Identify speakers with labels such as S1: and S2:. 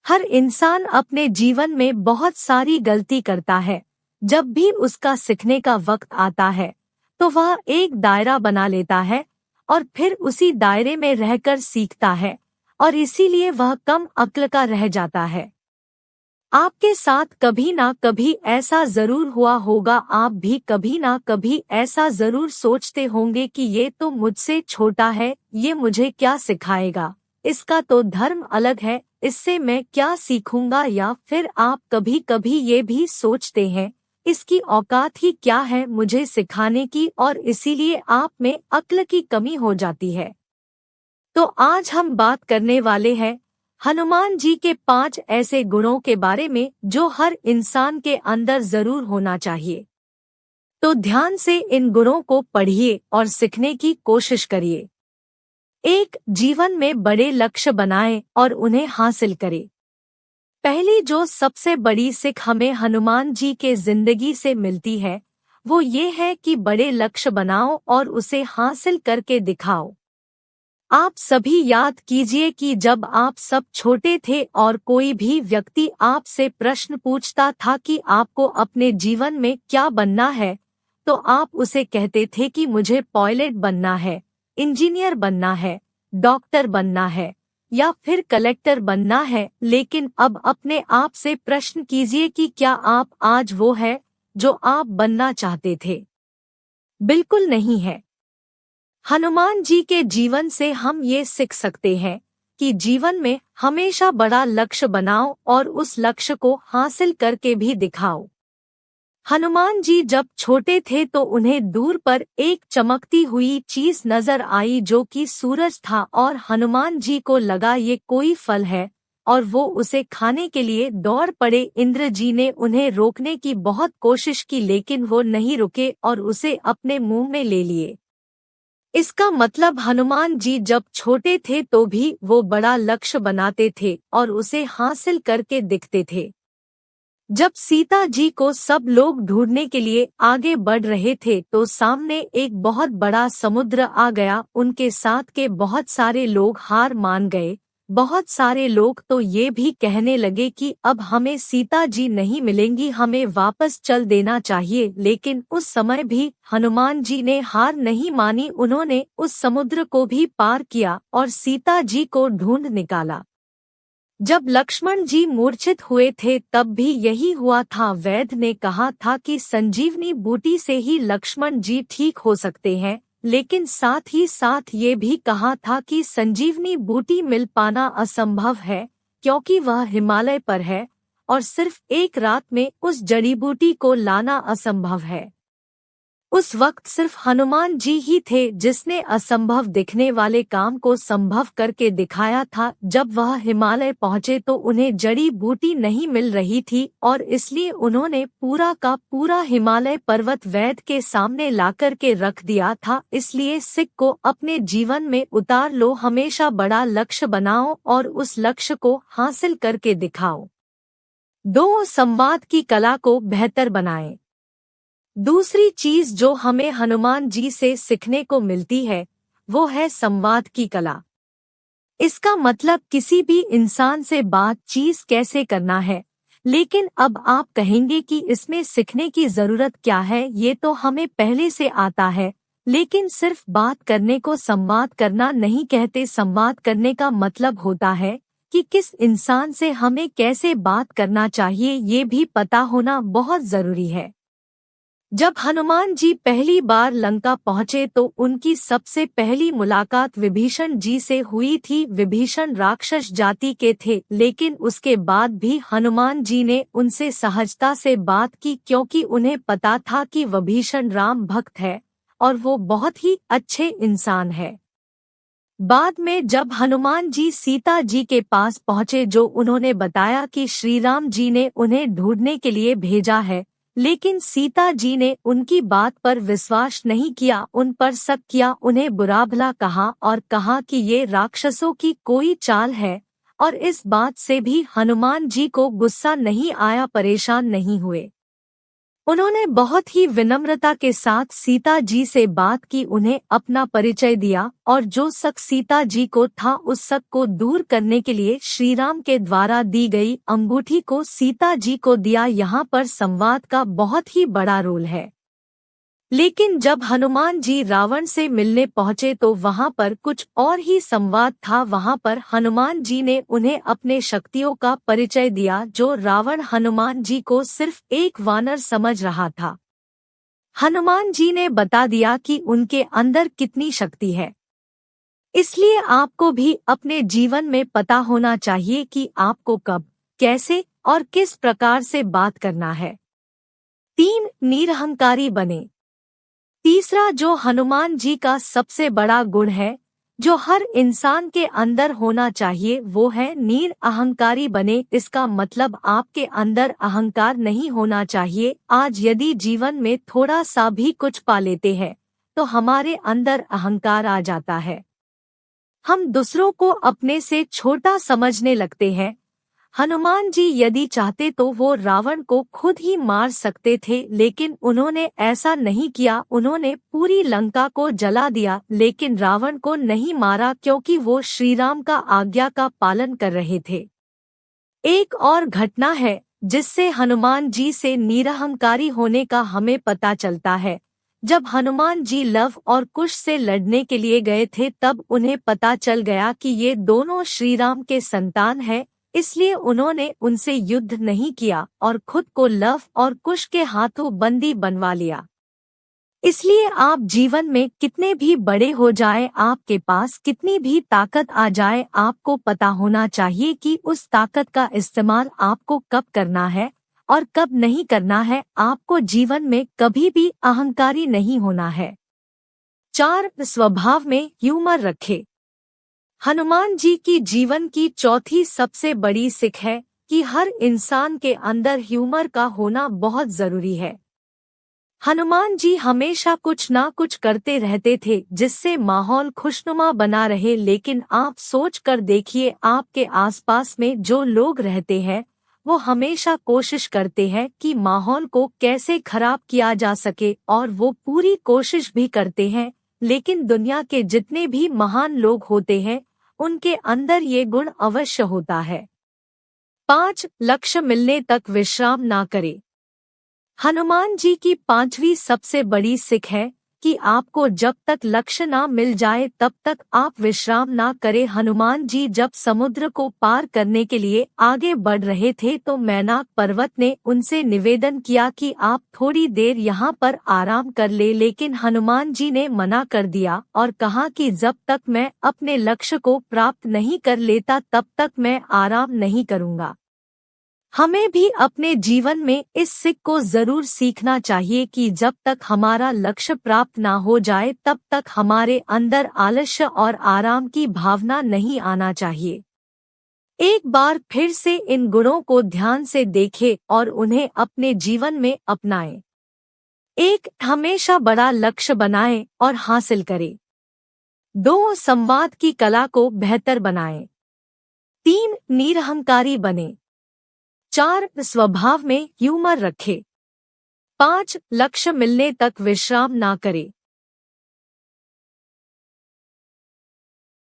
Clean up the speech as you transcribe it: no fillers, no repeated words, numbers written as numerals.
S1: हर इंसान अपने जीवन में बहुत सारी गलती करता है। जब भी उसका सीखने का वक्त आता है तो वह एक दायरा बना लेता है और फिर उसी दायरे में रहकर सीखता है, और इसीलिए वह कम अक्ल का रह जाता है। आपके साथ कभी ना कभी ऐसा जरूर हुआ होगा। आप भी कभी ना कभी ऐसा जरूर सोचते होंगे कि ये तो मुझसे छोटा है, ये मुझे क्या सिखाएगा, इसका तो धर्म अलग है, इससे मैं क्या सीखूंगा। या फिर आप कभी कभी ये भी सोचते हैं, इसकी औकात ही क्या है मुझे सिखाने की, और इसीलिए आप में अक्ल की कमी हो जाती है। तो आज हम बात करने वाले हैं हनुमान जी के 5 ऐसे गुणों के बारे में जो हर इंसान के अंदर जरूर होना चाहिए। तो ध्यान से इन गुणों को पढ़िए और सीखने की कोशिश करिए। 1. जीवन में बड़े लक्ष्य बनाएं और उन्हें हासिल करें। पहली जो सबसे बड़ी सीख हमें हनुमान जी के जिंदगी से मिलती है वो ये है कि बड़े लक्ष्य बनाओ और उसे हासिल करके दिखाओ। आप सभी याद कीजिए कि जब आप सब छोटे थे और कोई भी व्यक्ति आपसे प्रश्न पूछता था कि आपको अपने जीवन में क्या बनना है, तो आप उसे कहते थे कि मुझे पायलट बनना है, इंजीनियर बनना है, डॉक्टर बनना है या फिर कलेक्टर बनना है। लेकिन अब अपने आप से प्रश्न कीजिए कि क्या आप आज वो है जो आप बनना चाहते थे? बिल्कुल नहीं है। हनुमान जी के जीवन से हम ये सीख सकते हैं कि जीवन में हमेशा बड़ा लक्ष्य बनाओ और उस लक्ष्य को हासिल करके भी दिखाओ। हनुमान जी जब छोटे थे तो उन्हें दूर पर एक चमकती हुई चीज नजर आई जो कि सूरज था, और हनुमान जी को लगा ये कोई फल है और वो उसे खाने के लिए दौड़ पड़े। इंद्र जी ने उन्हें रोकने की बहुत कोशिश की लेकिन वो नहीं रुके और उसे अपने मुंह में ले लिए। इसका मतलब हनुमान जी जब छोटे थे तो भी वो बड़ा लक्ष्य बनाते थे और उसे हासिल करके दिखते थे। जब सीता जी को सब लोग ढूंढने के लिए आगे बढ़ रहे थे तो सामने एक बहुत बड़ा समुद्र आ गया। उनके साथ के बहुत सारे लोग हार मान गए। बहुत सारे लोग तो ये भी कहने लगे कि अब हमें सीता जी नहीं मिलेंगी, हमें वापस चल देना चाहिए। लेकिन उस समय भी हनुमान जी ने हार नहीं मानी। उन्होंने उस समुद्र को भी पार किया और सीता जी को ढूंढ निकाला। जब लक्ष्मण जी मूर्छित हुए थे तब भी यही हुआ था। वैद्य ने कहा था कि संजीवनी बूटी से ही लक्ष्मण जी ठीक हो सकते हैं, लेकिन साथ ही साथ ये भी कहा था कि संजीवनी बूटी मिल पाना असंभव है क्योंकि वह हिमालय पर है और सिर्फ एक रात में उस जड़ी बूटी को लाना असंभव है। उस वक्त सिर्फ हनुमान जी ही थे जिसने असंभव दिखने वाले काम को संभव करके दिखाया था। जब वह हिमालय पहुंचे तो उन्हें जड़ी बूटी नहीं मिल रही थी और इसलिए उन्होंने पूरा का पूरा हिमालय पर्वत वैद्य के सामने लाकर के रख दिया था। इसलिए सिख को अपने जीवन में उतार लो, हमेशा बड़ा लक्ष्य बनाओ और उस लक्ष्य को हासिल करके दिखाओ। 2. संवाद की कला को बेहतर बनाएं। दूसरी चीज जो हमें हनुमान जी से सीखने को मिलती है वो है संवाद की कला। इसका मतलब किसी भी इंसान से बातचीत कैसे करना है। लेकिन अब आप कहेंगे कि इसमें सीखने की जरूरत क्या है, ये तो हमें पहले से आता है। लेकिन सिर्फ बात करने को संवाद करना नहीं कहते। संवाद करने का मतलब होता है कि किस इंसान से हमें कैसे बात करना चाहिए, ये भी पता होना बहुत जरूरी है। जब हनुमान जी पहली बार लंका पहुंचे तो उनकी सबसे पहली मुलाकात विभीषण जी से हुई थी। विभीषण राक्षस जाति के थे, लेकिन उसके बाद भी हनुमान जी ने उनसे सहजता से बात की क्योंकि उन्हें पता था कि विभीषण राम भक्त है और वो बहुत ही अच्छे इंसान है। बाद में जब हनुमान जी सीता जी के पास पहुंचे जो उन्होंने बताया कि श्री राम जी ने उन्हें ढूंढने के लिए भेजा है, लेकिन सीता जी ने उनकी बात पर विश्वास नहीं किया, उन पर शक किया, उन्हें बुरा भला कहा और कहा कि ये राक्षसों की कोई चाल है। और इस बात से भी हनुमान जी को गुस्सा नहीं आया, परेशान नहीं हुए। उन्होंने बहुत ही विनम्रता के साथ सीता जी से बात की, उन्हें अपना परिचय दिया और जो शक सीता जी को था उस शक को दूर करने के लिए श्री राम के द्वारा दी गई अंगूठी को सीता जी को दिया। यहाँ पर संवाद का बहुत ही बड़ा रोल है। लेकिन जब हनुमान जी रावण से मिलने पहुंचे तो वहां पर कुछ और ही संवाद था। वहां पर हनुमान जी ने उन्हें अपने शक्तियों का परिचय दिया, जो रावण हनुमान जी को सिर्फ एक वानर समझ रहा था। हनुमान जी ने बता दिया कि उनके अंदर कितनी शक्ति है। इसलिए आपको भी अपने जीवन में पता होना चाहिए कि आपको कब, कैसे और किस प्रकार से बात करना है। 3. निरहंकारी बने। तीसरा जो हनुमान जी का सबसे बड़ा गुण है, जो हर इंसान के अंदर होना चाहिए, वो है निरअहंकारी बने। इसका मतलब आपके अंदर अहंकार नहीं होना चाहिए। आज यदि जीवन में थोड़ा सा भी कुछ पा लेते हैं तो हमारे अंदर अहंकार आ जाता है। हम दूसरों को अपने से छोटा समझने लगते हैं। हनुमान जी यदि चाहते तो वो रावण को खुद ही मार सकते थे, लेकिन उन्होंने ऐसा नहीं किया। उन्होंने पूरी लंका को जला दिया, लेकिन रावण को नहीं मारा, क्योंकि वो श्री राम का आज्ञा का पालन कर रहे थे। एक और घटना है जिससे हनुमान जी से निरहंकारी होने का हमें पता चलता है। जब हनुमान जी लव और कुश से लड़ने के लिए गए थे, तब उन्हें पता चल गया कि ये दोनों श्री राम के संतान हैं। इसलिए उन्होंने उनसे युद्ध नहीं किया और खुद को लव और कुश के हाथों बंदी बनवा लिया। इसलिए आप जीवन में कितने भी बड़े हो जाएं, आपके पास कितनी भी ताकत आ जाए, आपको पता होना चाहिए कि उस ताकत का इस्तेमाल आपको कब करना है और कब नहीं करना है। आपको जीवन में कभी भी अहंकारी नहीं होना है। 4. स्वभाव में ह्यूमर रखे। हनुमान जी की जीवन की चौथी सबसे बड़ी सीख है कि हर इंसान के अंदर ह्यूमर का होना बहुत जरूरी है। हनुमान जी हमेशा कुछ ना कुछ करते रहते थे जिससे माहौल खुशनुमा बना रहे। लेकिन आप सोच कर देखिए, आपके आसपास में जो लोग रहते हैं वो हमेशा कोशिश करते हैं कि माहौल को कैसे खराब किया जा सके, और वो पूरी कोशिश भी करते हैं। लेकिन दुनिया के जितने भी महान लोग होते हैं उनके अंदर ये गुण अवश्य होता है। 5. लक्ष्य मिलने तक विश्राम ना करे। हनुमान जी की 5वीं सबसे बड़ी सीख है कि आपको जब तक लक्ष्य ना मिल जाए तब तक आप विश्राम ना करें। हनुमान जी जब समुद्र को पार करने के लिए आगे बढ़ रहे थे तो मैनाक पर्वत ने उनसे निवेदन किया कि आप थोड़ी देर यहाँ पर आराम कर ले, लेकिन हनुमान जी ने मना कर दिया और कहा कि जब तक मैं अपने लक्ष्य को प्राप्त नहीं कर लेता तब तक मैं आराम नहीं करूँगा। हमें भी अपने जीवन में इस सीख को जरूर सीखना चाहिए कि जब तक हमारा लक्ष्य प्राप्त ना हो जाए तब तक हमारे अंदर आलस्य और आराम की भावना नहीं आना चाहिए। एक बार फिर से इन गुणों को ध्यान से देखें और उन्हें अपने जीवन में अपनाएं। 1. हमेशा बड़ा लक्ष्य बनाएं और हासिल करें। 2. संवाद की कला को बेहतर बनाएं। 3. निरहंकारी बने। 4. स्वभाव में ह्यूमर रखे। 5. लक्ष्य मिलने तक विश्राम ना करे।